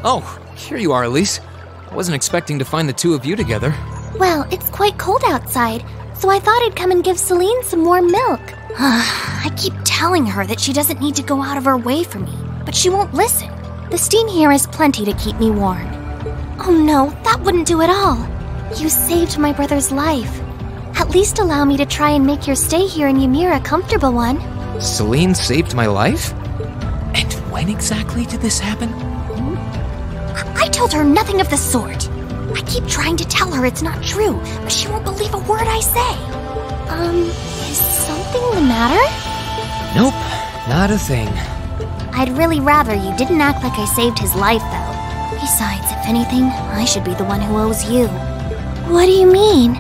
Oh, here you are, Elise. I wasn't expecting to find the two of you together. Well, it's quite cold outside, so I thought I'd come and give Celine some warm milk. I keep telling her that she doesn't need to go out of her way for me, but she won't listen. The steam here is plenty to keep me warm. Oh no, that wouldn't do at all. You saved my brother's life. At least allow me to try and make your stay here in Ymir a comfortable one. Celine saved my life? And when exactly did this happen? I told her nothing of the sort. I keep trying to tell her it's not true, but she won't believe a word I say. Is something the matter? Nope, not a thing. I'd really rather you didn't act like I saved his life, though. Besides, if anything, I should be the one who owes you. What do you mean?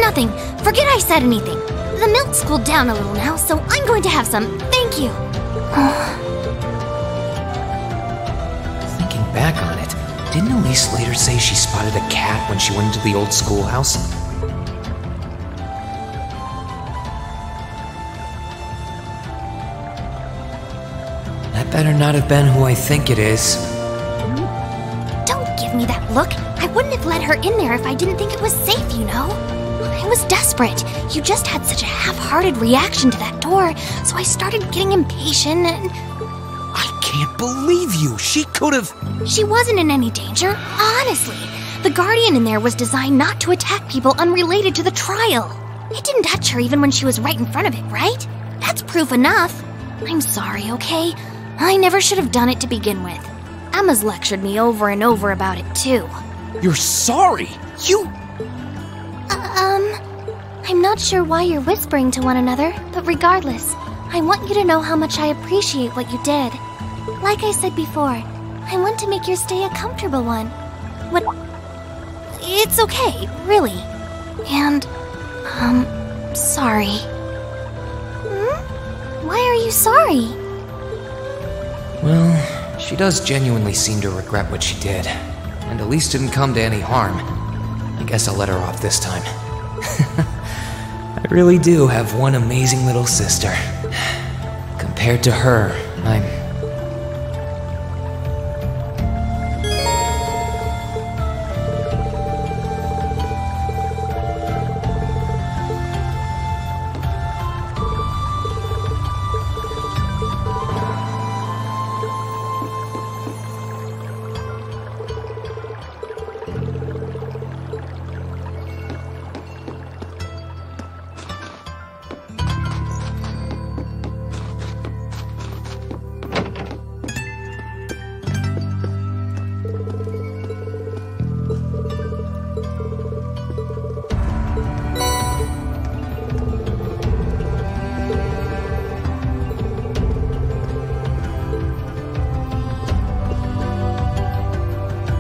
Nothing. Forget I said anything. The milk's cooled down a little now, so I'm going to have some. Thank you. Thinking back on it, didn't Elise later say she spotted a cat when she went into the old schoolhouse? That better not have been who I think it is. Don't give me that look. I wouldn't have let her in there if I didn't think it was safe, you know? I was desperate. You just had such a half-hearted reaction to that door, so I started getting impatient and... I can't believe you! She could've... She wasn't in any danger, honestly. The Guardian in there was designed not to attack people unrelated to the trial. It didn't touch her even when she was right in front of it, right? That's proof enough. I'm sorry, okay? I never should have done it to begin with. Emma's lectured me over and over about it, too. You're sorry? You... I'm not sure why you're whispering to one another, but regardless, I want you to know how much I appreciate what you did. Like I said before, I want to make your stay a comfortable one. What? It's okay, really. And, sorry. Why are you sorry? Well, she does genuinely seem to regret what she did. And Elise didn't come to any harm. I guess I'll let her off this time. I really do have one amazing little sister. Compared to her, I'm...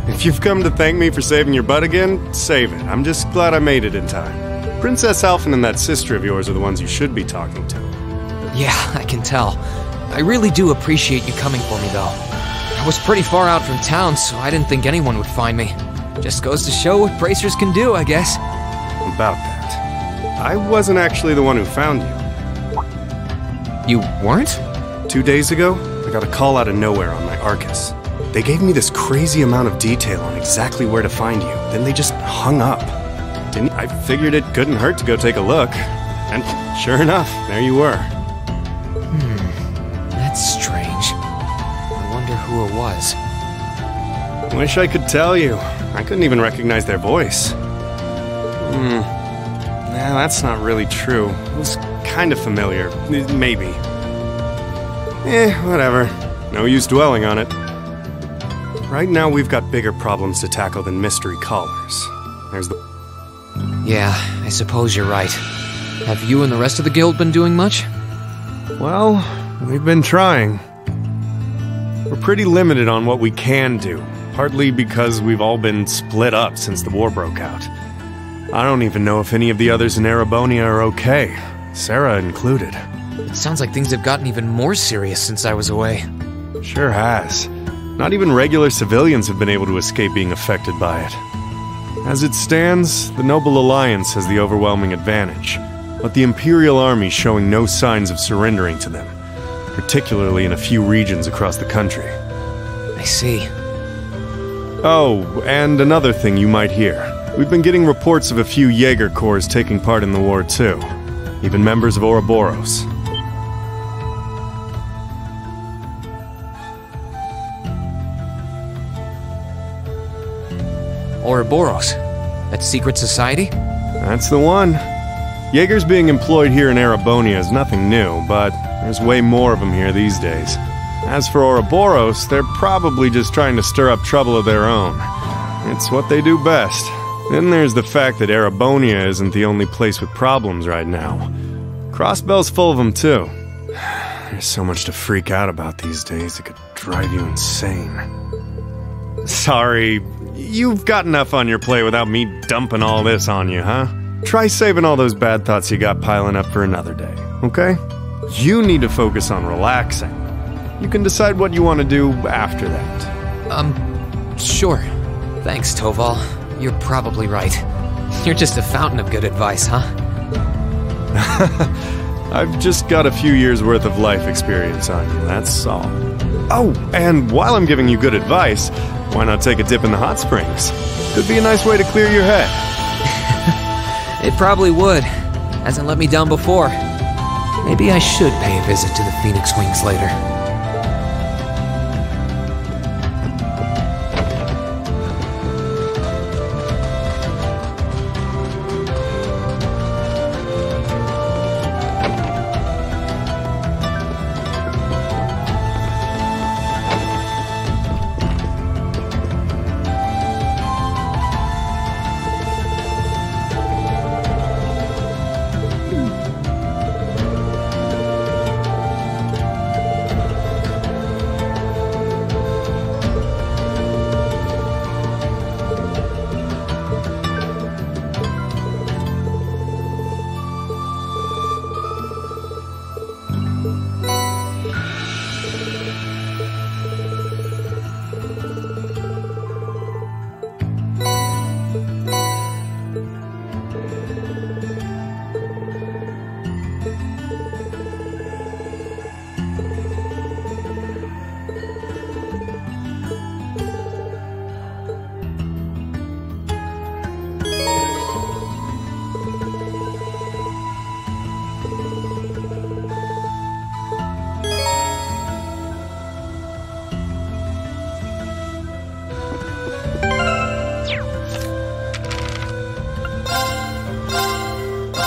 If you've come to thank me for saving your butt again, save it. I'm just glad I made it in time. Princess Alphen and that sister of yours are the ones you should be talking to. Yeah, I can tell. I really do appreciate you coming for me, though. I was pretty far out from town, so I didn't think anyone would find me. Just goes to show what bracers can do, I guess. About that. I wasn't actually the one who found you. You weren't? 2 days ago, I got a call out of nowhere on my Arcus. They gave me this crazy amount of detail on exactly where to find you, then they just hung up. I figured it couldn't hurt to go take a look. And sure enough, there you were. That's strange. I wonder who it was. Wish I could tell you. I couldn't even recognize their voice. Nah, that's not really true. It was kind of familiar. Maybe. Whatever. No use dwelling on it. Right now, we've got bigger problems to tackle than mystery callers. There's the... Yeah, I suppose you're right. Have you and the rest of the guild been doing much? Well, we've been trying. We're pretty limited on what we can do, partly because we've all been split up since the war broke out. I don't even know if any of the others in Erebonia are okay, Sarah included. It sounds like things have gotten even more serious since I was away. Sure has. Not even regular civilians have been able to escape being affected by it. As it stands, the Noble Alliance has the overwhelming advantage, but the Imperial Army showing no signs of surrendering to them, particularly in a few regions across the country. I see. Oh, and another thing you might hear. We've been getting reports of a few Jaeger Corps taking part in the war too, even members of Ouroboros. Ouroboros? That secret society? That's the one. Jaegers being employed here in Erebonia is nothing new, but there's way more of them here these days. As for Ouroboros, they're probably just trying to stir up trouble of their own. It's what they do best. Then there's the fact that Erebonia isn't the only place with problems right now. Crossbell's full of them too. There's so much to freak out about these days, it could drive you insane. Sorry, You've got enough on your plate without me dumping all this on you, huh? Try saving all those bad thoughts you got piling up for another day, okay? You need to focus on relaxing. You can decide what you want to do after that. Sure. Thanks, Toval. You're probably right. You're just a fountain of good advice, huh? I've just got a few years worth of life experience on you, that's all. Oh, and while I'm giving you good advice, why not take a dip in the hot springs? Could be a nice way to clear your head. It probably would. Hasn't let me down before. Maybe I should pay a visit to the Phoenix Wings later.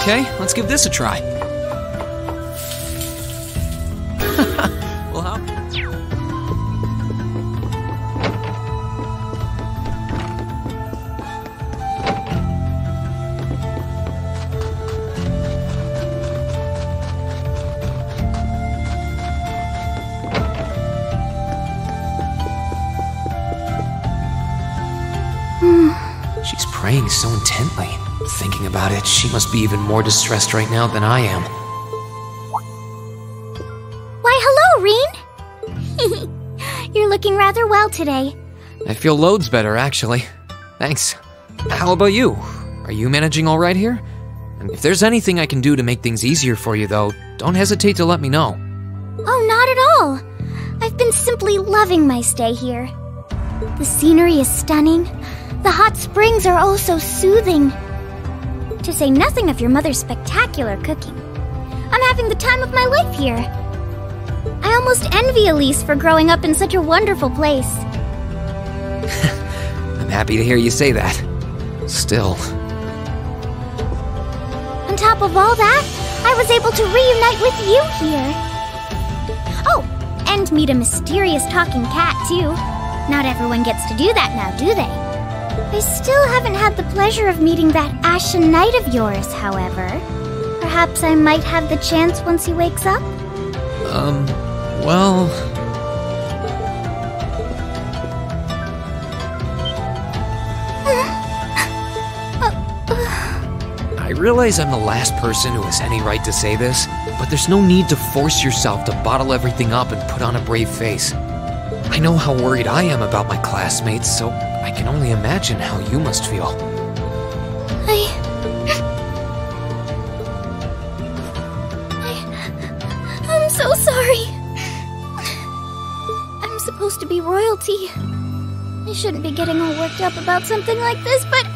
Okay, let's give this a try. Well, how? She's praying so intently. Thinking about it, she must be even more distressed right now than I am. Why, hello, Reen! You're looking rather well today. I feel loads better, actually. Thanks. How about you? Are you managing all right here? And if there's anything I can do to make things easier for you, though, don't hesitate to let me know. Oh, not at all. I've been simply loving my stay here. The scenery is stunning. The hot springs are oh so soothing. To say nothing of your mother's spectacular cooking. I'm having the time of my life here. I almost envy Elise for growing up in such a wonderful place. I'm happy to hear you say that. Still. On top of all that, I was able to reunite with you here. Oh, and meet a mysterious talking cat, too. Not everyone gets to do that now, do they? I still haven't had the pleasure of meeting that Ashen Knight of yours, however. Perhaps I might have the chance once he wakes up? Well... I realize I'm the last person who has any right to say this, but there's no need to force yourself to bottle everything up and put on a brave face. I know how worried I am about my classmates, so I can only imagine how you must feel. I'm so sorry. I'm supposed to be royalty. I shouldn't be getting all worked up about something like this, but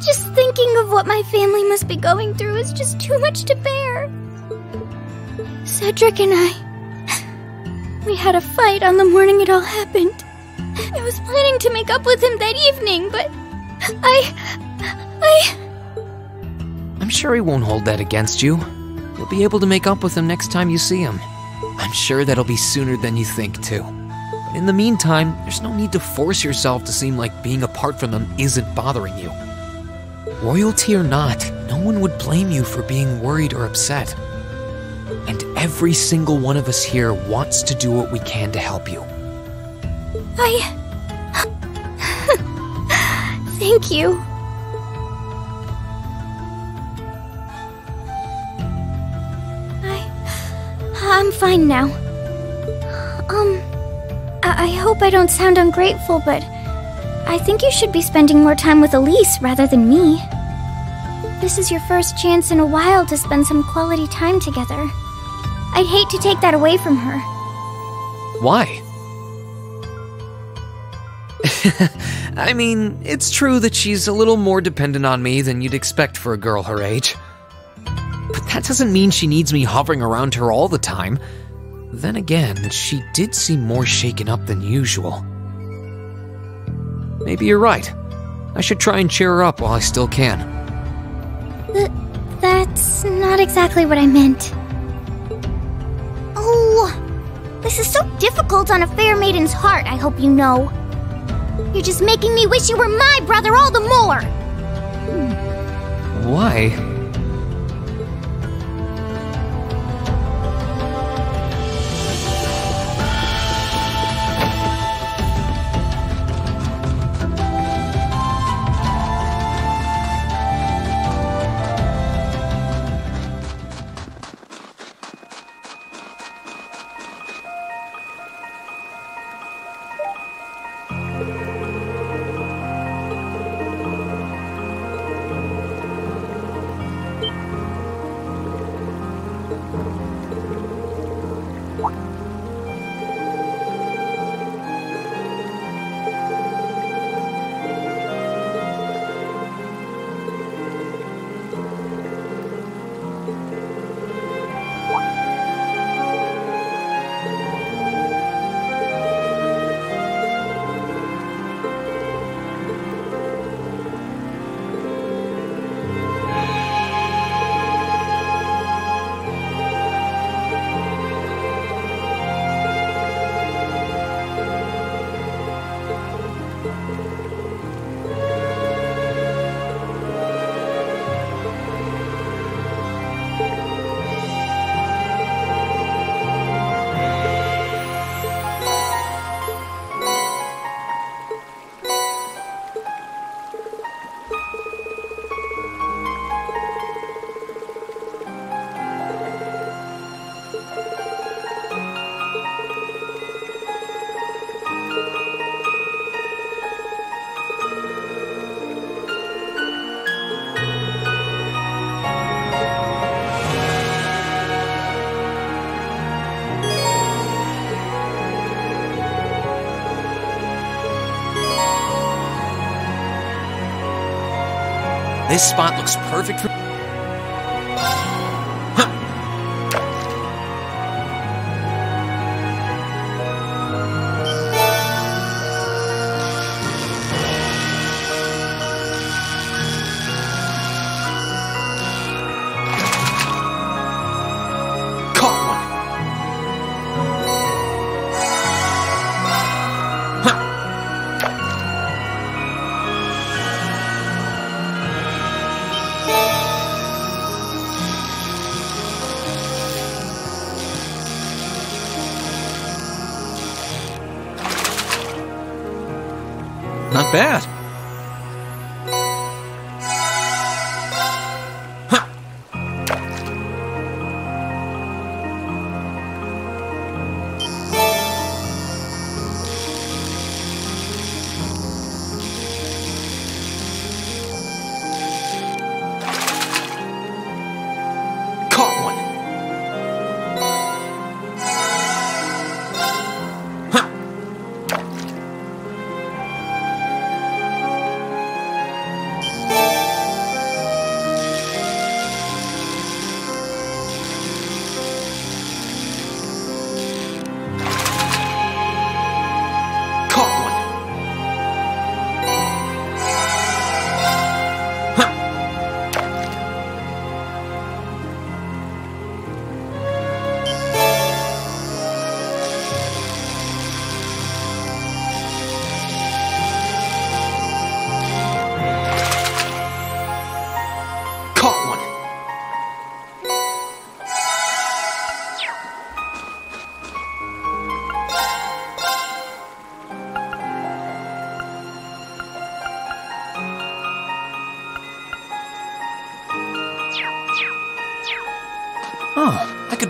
just thinking of what my family must be going through is just too much to bear. Cedric and we had a fight on the morning it all happened. I was planning to make up with him that evening, but I'm sure he won't hold that against you. You'll be able to make up with him next time you see him. I'm sure that'll be sooner than you think, too. But in the meantime, there's no need to force yourself to seem like being apart from them isn't bothering you. Royalty or not, no one would blame you for being worried or upset. And every single one of us here wants to do what we can to help you. Thank you. I'm fine now. I hope I don't sound ungrateful, but I think you should be spending more time with Elise rather than me. This is your first chance in a while to spend some quality time together. I'd hate to take that away from her. Why? I mean, it's true that she's a little more dependent on me than you'd expect for a girl her age. But that doesn't mean she needs me hovering around her all the time. Then again, she did seem more shaken up than usual. Maybe you're right. I should try and cheer her up while I still can. That's not exactly what I meant. Oh, this is so difficult on a fair maiden's heart, I hope you know. You're just making me wish you were my brother all the more! Why? This spot looks perfect for... Not bad. Caught one.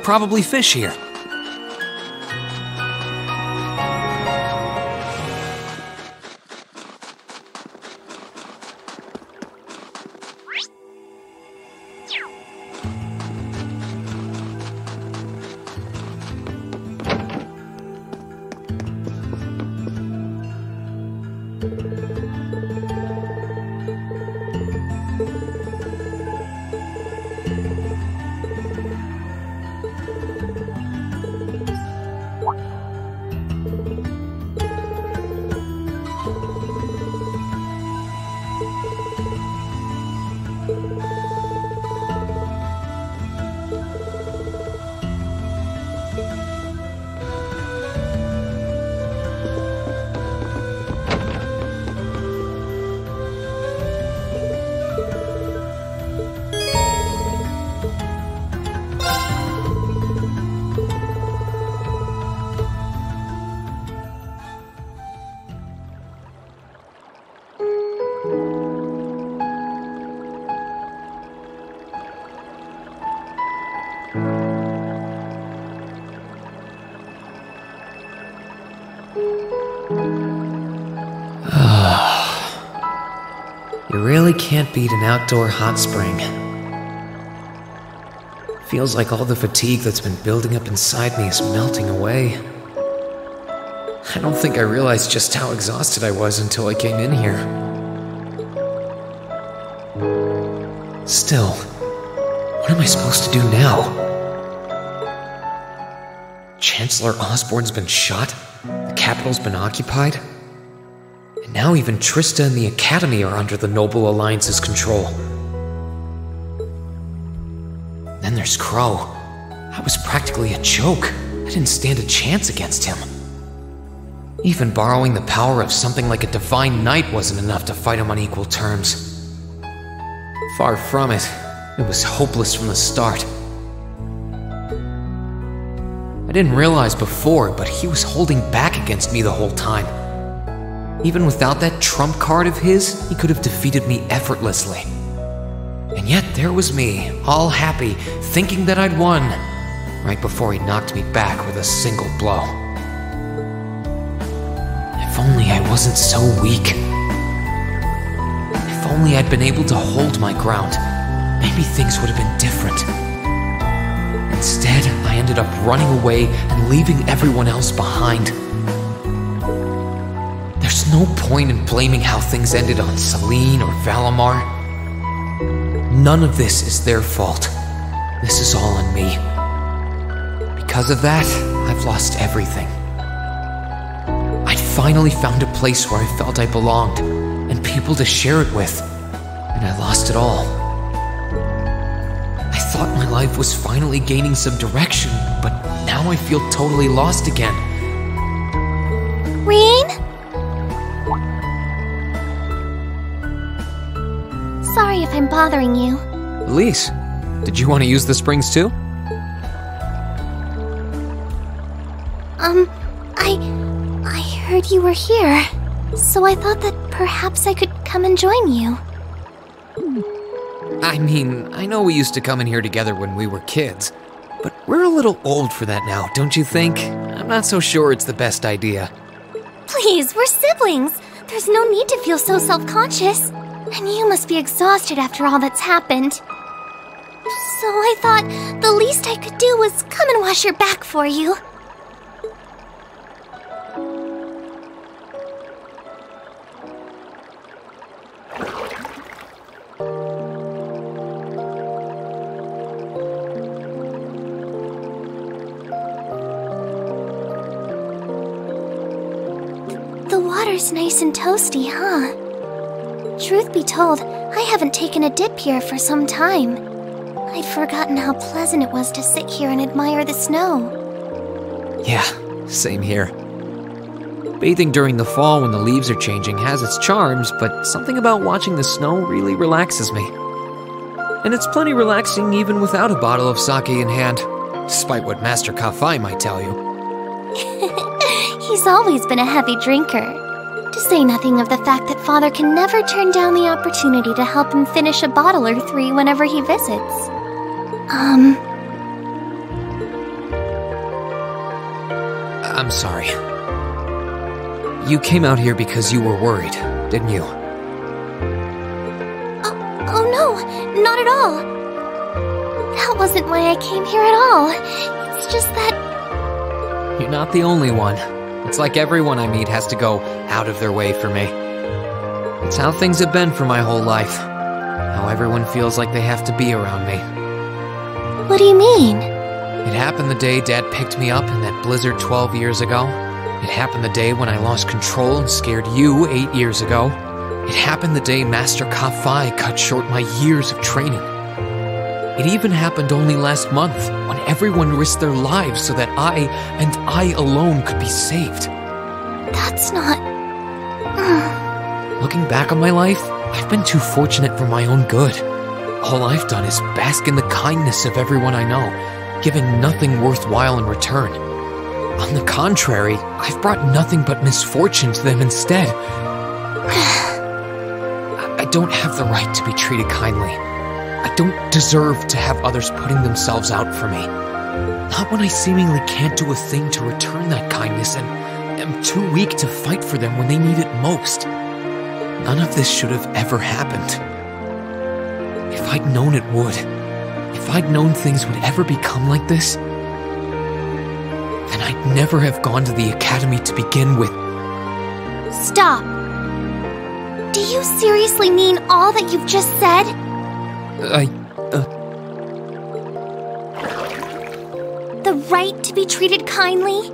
could probably fish here. You really can't beat an outdoor hot spring. Feels like all the fatigue that's been building up inside me is melting away. I don't think I realized just how exhausted I was until I came in here. Still, what am I supposed to do now? Chancellor Osborn's been shot, the capital's been occupied, and now even Trista and the Academy are under the Noble Alliance's control. Then there's Crow. I was practically a joke. I didn't stand a chance against him. Even borrowing the power of something like a Divine Knight wasn't enough to fight him on equal terms. Far from it. It was hopeless from the start. I didn't realize before, but he was holding back against me the whole time. Even without that trump card of his, he could have defeated me effortlessly. And yet there was me, all happy, thinking that I'd won, right before he knocked me back with a single blow. If only I wasn't so weak. If only I'd been able to hold my ground, maybe things would have been different. Instead, I ended up running away and leaving everyone else behind. There's no point in blaming how things ended on Celine or Valimar. None of this is their fault. This is all on me. Because of that, I've lost everything. I'd finally found a place where I felt I belonged, and people to share it with, and I lost it all. I thought my life was finally gaining some direction, but now I feel totally lost again. Rean? Sorry if I'm bothering you. Elise, did you want to use the springs too? I heard you were here, so I thought that perhaps I could come and join you. I mean, I know we used to come in here together when we were kids, but we're a little old for that now, don't you think? I'm not so sure it's the best idea. Please, we're siblings. There's no need to feel so self-conscious. And you must be exhausted after all that's happened. So I thought the least I could do was come and wash your back for you. The water's nice and toasty, huh? Truth be told, I haven't taken a dip here for some time. I'd forgotten how pleasant it was to sit here and admire the snow. Yeah, same here. Bathing during the fall when the leaves are changing has its charms, but something about watching the snow really relaxes me. And it's plenty relaxing even without a bottle of sake in hand, despite what Master Kafai might tell you. He's always been a heavy drinker. To say nothing of the fact that Father can never turn down the opportunity to help him finish a bottle or three whenever he visits. I'm sorry. You came out here because you were worried, didn't you? Oh no, not at all. That wasn't why I came here at all. It's just that... You're not the only one. It's like everyone I meet has to go out of their way for me. It's how things have been for my whole life. How everyone feels like they have to be around me. What do you mean? It happened the day Dad picked me up in that blizzard 12 years ago. It happened the day when I lost control and scared you 8 years ago. It happened the day Master Ka-Fai cut short my years of training. It even happened only last month, when everyone risked their lives so that I, and I alone, could be saved. That's not... Looking back on my life, I've been too fortunate for my own good. All I've done is bask in the kindness of everyone I know, giving nothing worthwhile in return. On the contrary, I've brought nothing but misfortune to them instead. I don't have the right to be treated kindly. I don't deserve to have others putting themselves out for me. Not when I seemingly can't do a thing to return that kindness and am too weak to fight for them when they need it most. None of this should have ever happened. If I'd known it would, if I'd known things would ever become like this, then I'd never have gone to the academy to begin with. Stop! Do you seriously mean all that you've just said? The right to be treated kindly?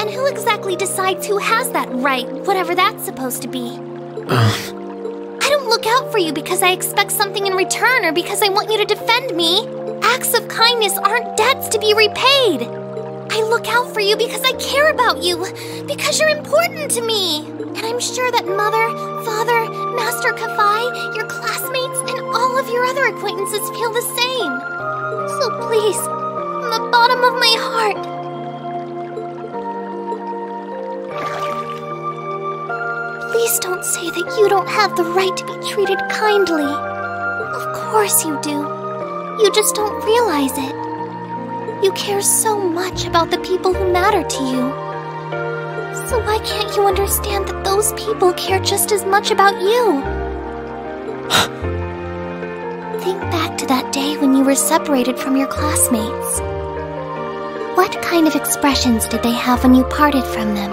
And who exactly decides who has that right, whatever that's supposed to be? I don't look out for you because I expect something in return or because I want you to defend me. Acts of kindness aren't debts to be repaid. I look out for you because I care about you, because you're important to me. And I'm sure that Mother, Father, Master Ka-Fai, your classmates, and all of your other acquaintances feel the same. So please, from the bottom of my heart, please don't say that you don't have the right to be treated kindly. Of course you do. You just don't realize it. You care so much about the people who matter to you. So why can't you understand that those people care just as much about you? Think back to that day when you were separated from your classmates. What kind of expressions did they have when you parted from them?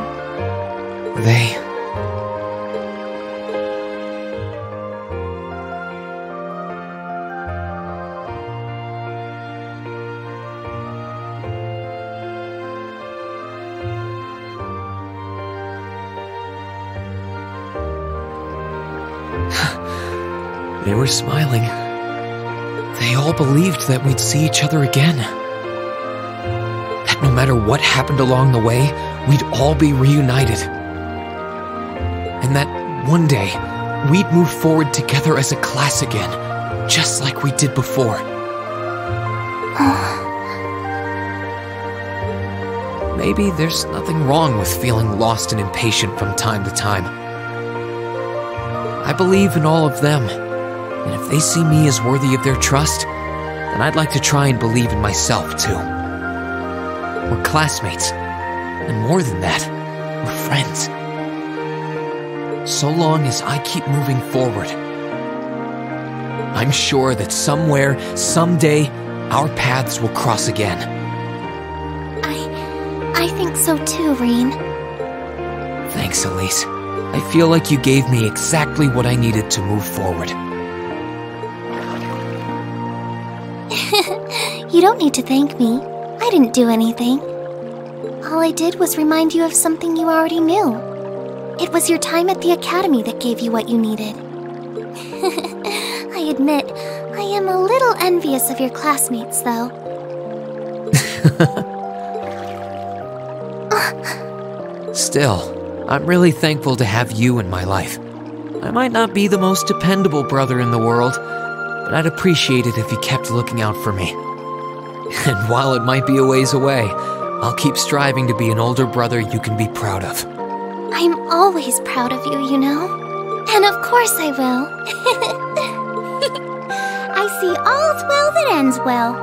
They were smiling. They all believed that we'd see each other again. That no matter what happened along the way, we'd all be reunited. And that one day, we'd move forward together as a class again, just like we did before. Maybe there's nothing wrong with feeling lost and impatient from time to time. I believe in all of them. And if they see me as worthy of their trust, then I'd like to try and believe in myself, too. We're classmates, and more than that, we're friends. So long as I keep moving forward, I'm sure that somewhere, someday, our paths will cross again. I think so too, Rean. Thanks, Elise. I feel like you gave me exactly what I needed to move forward. You don't need to thank me. I didn't do anything. All I did was remind you of something you already knew. It was your time at the academy that gave you what you needed. I admit, I am a little envious of your classmates, though. Still, I'm really thankful to have you in my life. I might not be the most dependable brother in the world, but I'd appreciate it if you kept looking out for me. And while it might be a ways away, I'll keep striving to be an older brother you can be proud of. I'm always proud of you, you know? And of course I will. I see all's well that ends well.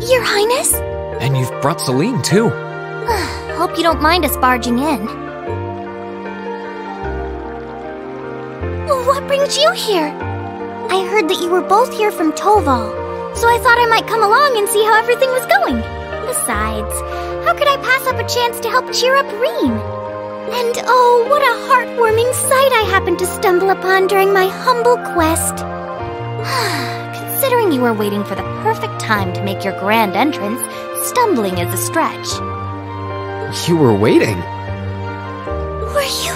Your Highness? And you've brought Celine, too. Hope you don't mind us barging in. What brings you here? I heard that you were both here from Toval, so I thought I might come along and see how everything was going. Besides, how could I pass up a chance to help cheer up Rean? And oh, what a heartwarming sight I happened to stumble upon during my humble quest. Considering you were waiting for the perfect time to make your grand entrance, stumbling is a stretch. You were waiting? Were you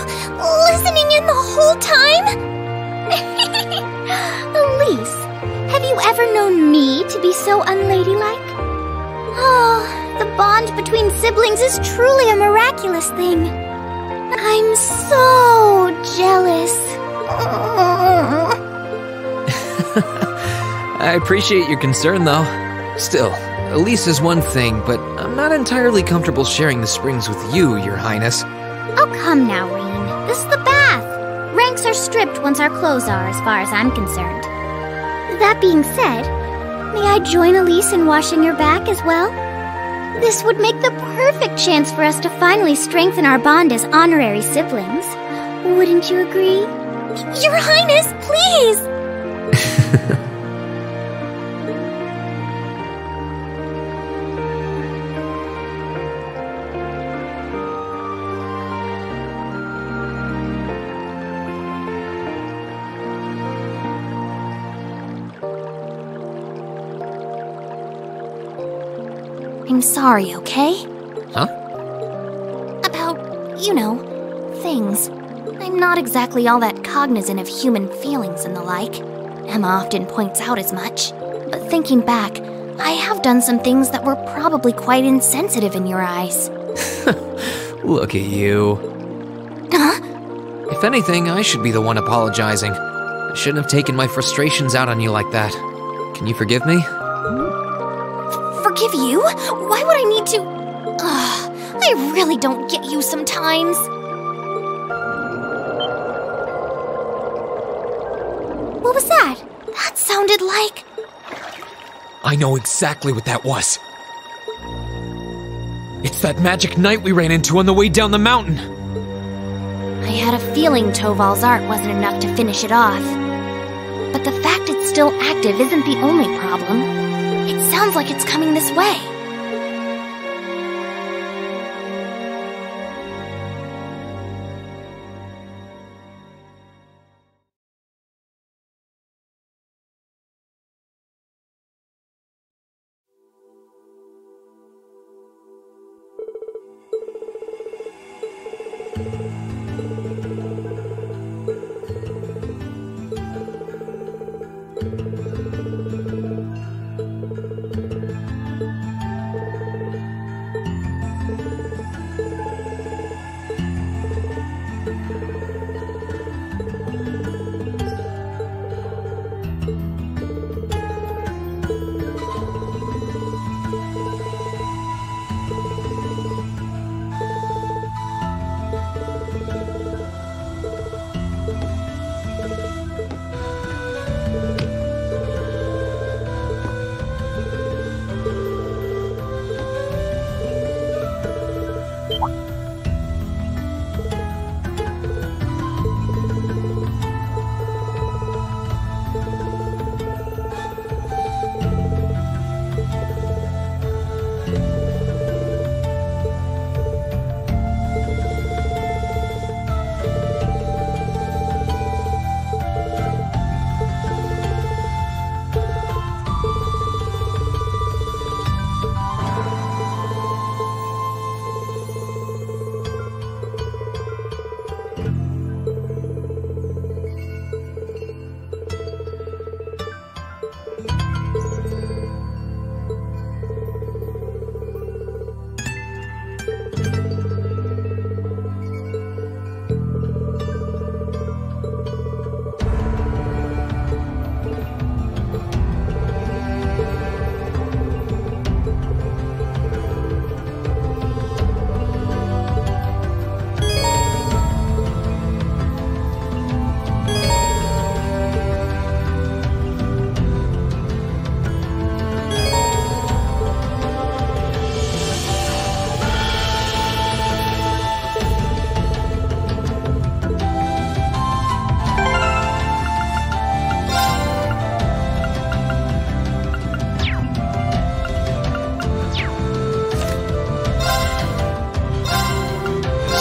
listening in the whole time? Elise, have you ever known me to be so unladylike? Oh, the bond between siblings is truly a miraculous thing. I'm so jealous. I appreciate your concern, though. Still, Elise is one thing, but I'm not entirely comfortable sharing the springs with you, Your Highness. Oh, come now, Rean. This is the bath. Ranks are stripped once our clothes are, as far as I'm concerned. That being said, may I join Elise in washing your back as well? This would make the perfect chance for us to finally strengthen our bond as honorary siblings. Wouldn't you agree? Your Highness, please! I'm sorry, okay? Huh? About, you know, things. I'm not exactly all that cognizant of human feelings and the like. Emma often points out as much. But thinking back, I have done some things that were probably quite insensitive in your eyes. Look at you. Huh? If anything, I should be the one apologizing. I shouldn't have taken my frustrations out on you like that. Can you forgive me? Forgive you? Why would I need to? I really don't get you sometimes. What was that? That sounded like... I know exactly what that was. It's that magic knight we ran into on the way down the mountain. I had a feeling Toval's art wasn't enough to finish it off. But the fact it's still active isn't the only problem. It sounds like it's coming this way.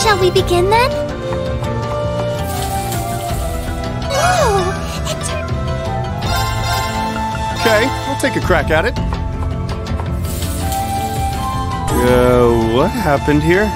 Shall we begin then? Whoa! Okay, I'll take a crack at it. What happened here?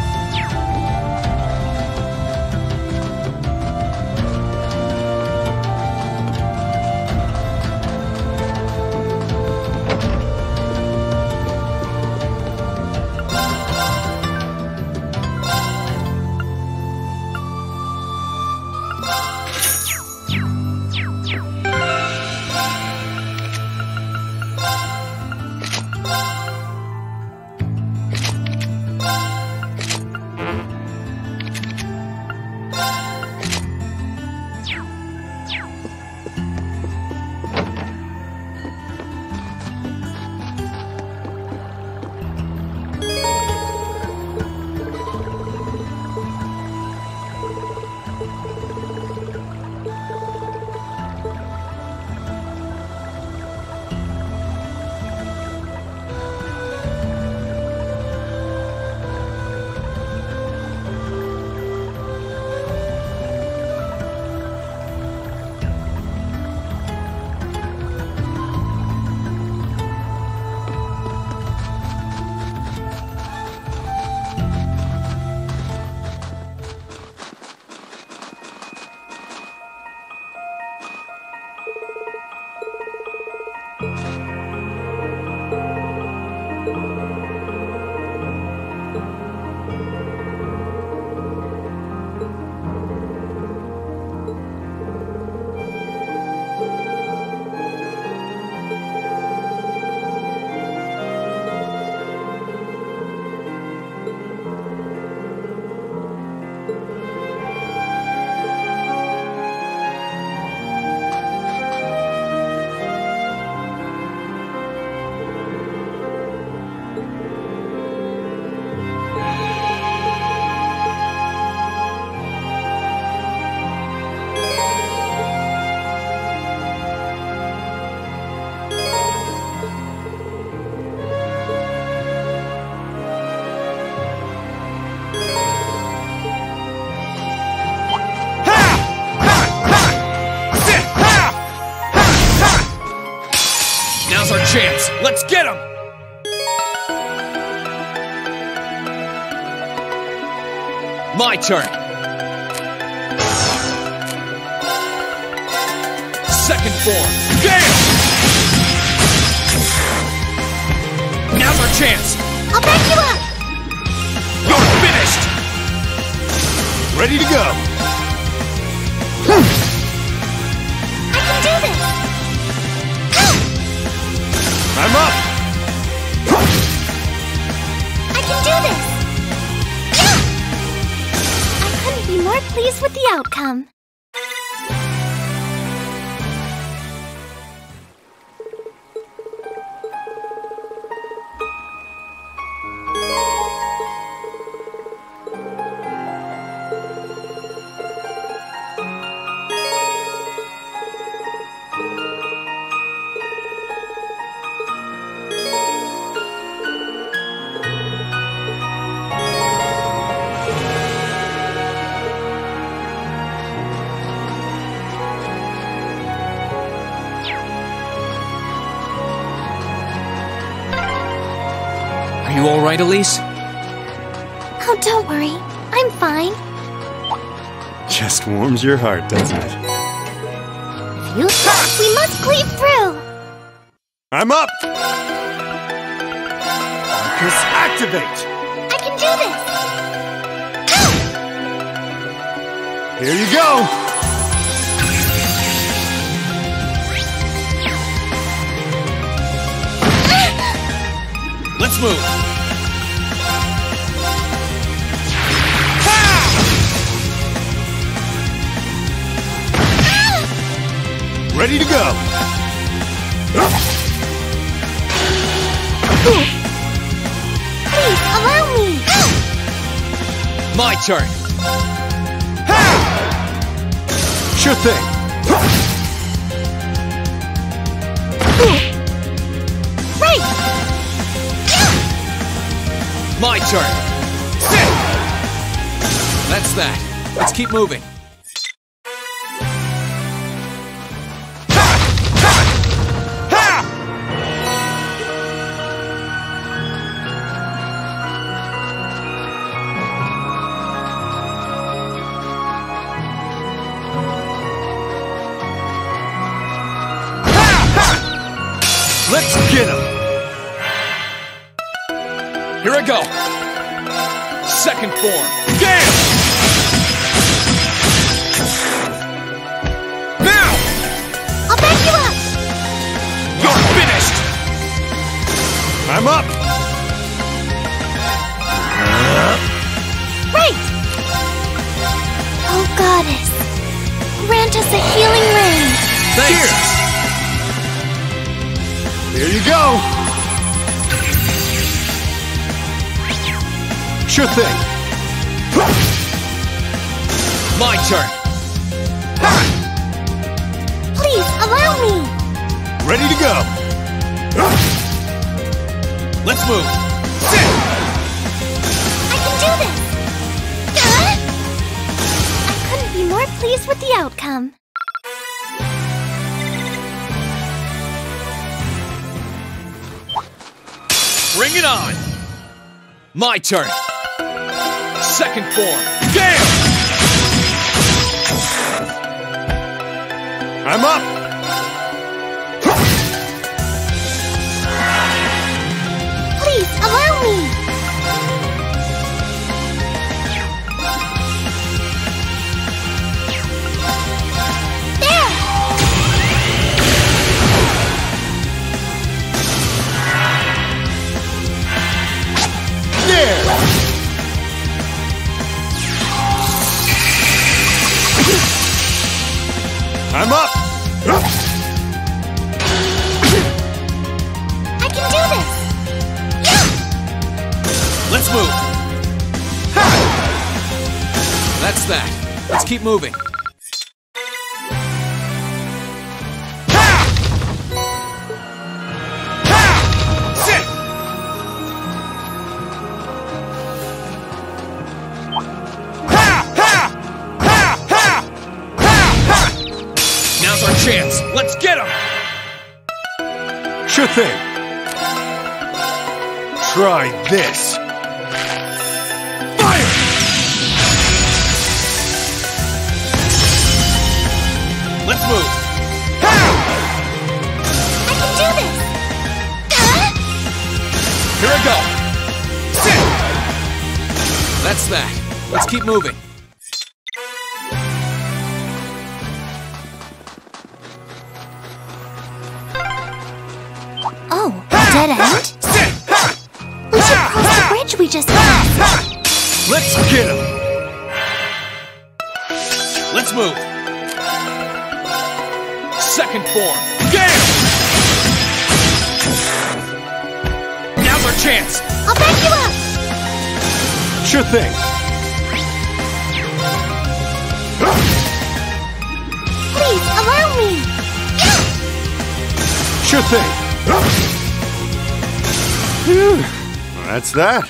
Chance! Let's get him! My turn! Second form! Gale! Now's our chance! I'll back you up! You're finished! Ready to go! I can do this! I'm up! I can do this! I couldn't be more pleased with the outcome. Are you alright, Elise? Oh, don't worry. I'm fine. Just warms your heart, doesn't it? If you said we must cleave through. I'm up! Arcus, activate! I can do this! Here you go! Let's move! Ready to go! Please, allow me! My turn! Sure thing! Right! My turn! Sit! That's that. Let's keep moving. Let's get him! Here I go! Second form, gale! Now! I'll back you up! You're finished! I'm up! Right! Oh, goddess. Grant us a healing rain. Thanks! Here you go! Sure thing. My turn! Please, allow me! Ready to go! Let's move! Sit! I can do this! I couldn't be more pleased with the outcome. Bring it on! My turn! Second form, gale! I'm up! Please, allow me! There! There! I'm up! I can do this! Let's move! That's that. Let's keep moving. Sit! Now's our chance. Let's get him! Sure thing. Try this. Fire! Let's move! I can do this! Here I go! Sit! That's that. Let's keep moving. Oh, dead end? Sit! We should cross the bridge we just passed. Let's get him! Let's move! Second form, gale! Now's our chance! I'll back you up! Sure thing. Please, allow me! Sure thing. Phew. That's that.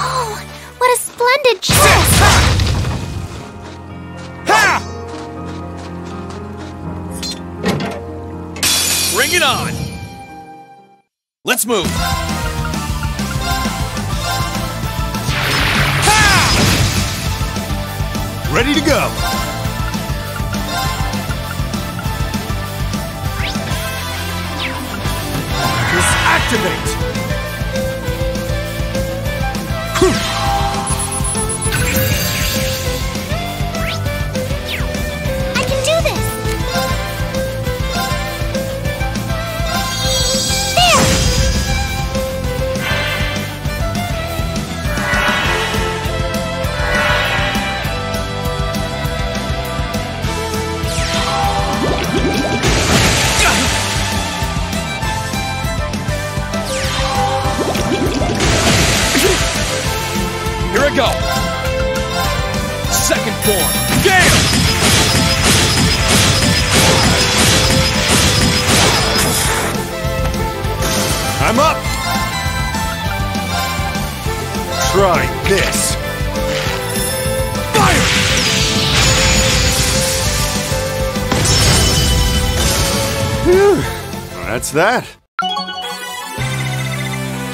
Oh, what a splendid chest! Ha! Bring it on! Let's move! Ha! Ready to go. Activate! I can do this! There! Here I go! Second form, gale! I'm up! Try this! Fire! Phew. That's that.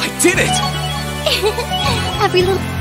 I did it! Every little